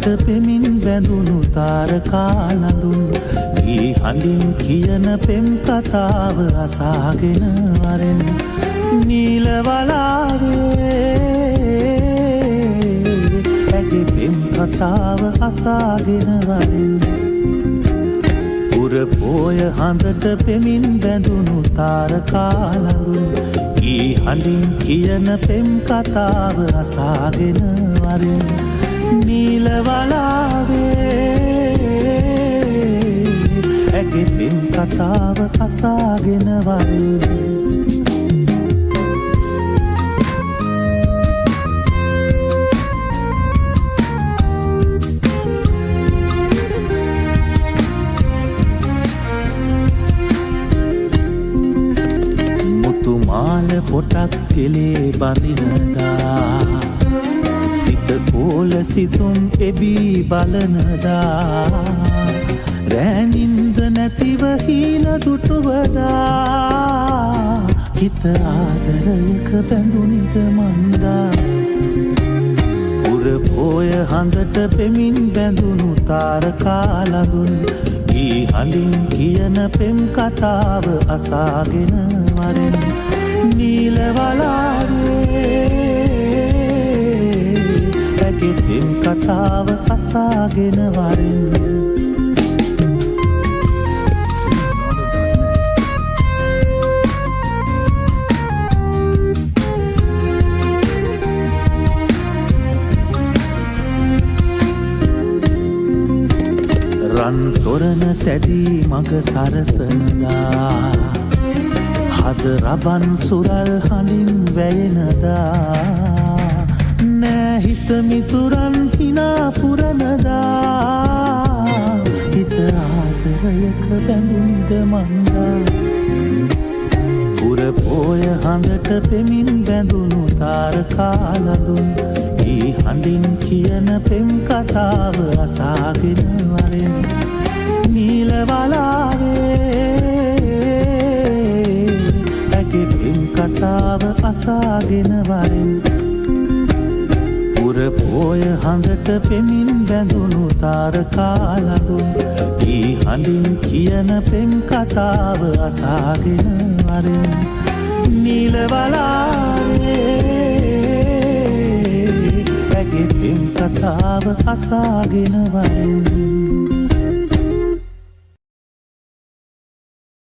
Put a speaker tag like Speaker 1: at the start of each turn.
Speaker 1: හඳට පෙමින් බැඳුණු තාරකා ලඳුන් ඊ හඬින් කියන පෙම් කතාව අසාගෙන වරෙන් නීල වලාවේ ඇගේ පෙම් කතාව අසාගෙන වරෙන් පුරපෝය හඳට පෙමින් බැඳුණු තාරකා ලඳුන් ඊ හඬින් කියන පෙම් කතාව අසාගෙන වරෙන් නීල වලාවේ ඇගේ පෙම් කතාව අසාගෙන වරෙන් මාල පොටක් කෙලේ බඳිනදා සිත කෝල සිතුම් එබී බලනදා රෑනින්ද නැතිව හීන දුටුවදා හිත ආදරයක බැඳුනිද මන්දා පුරපෝය හඳට පෙමින් බැඳුණු තාරකා ලඳුන් ඊ හඬින් කියන පෙම් කතාව අසාගෙන වරෙන් නීල වලාවේ ඇගේ පෙම් කතාව අසාගෙන වරෙන් රන් තොරණ සැදී මග සරසනදා හද රබන් සුරල් හඬින් වැයෙනදා නෑ හිත මිතුරන් හිනා පුරනදා හිත ආදරයක බැඳුනිද මන්දා පුරපෝය හඳට පෙමින් බැඳුණු තාරකා ලඳුන් ඊ හඬින් කියන පෙම් කතාව අසාගෙන වරෙන් නීල වලාවේ ඇගේ පෙම් කතාව අසාගෙන වරෙන් පුරපෝය හඳට පෙමින් බැඳුණු තාරකා ලඳුන් ඊ හඬින් කියන පෙම් කතාව අසාගෙන වරෙන් නීල වලාවේ ඇගේ පෙම් කතාව අසාගෙන වරෙන්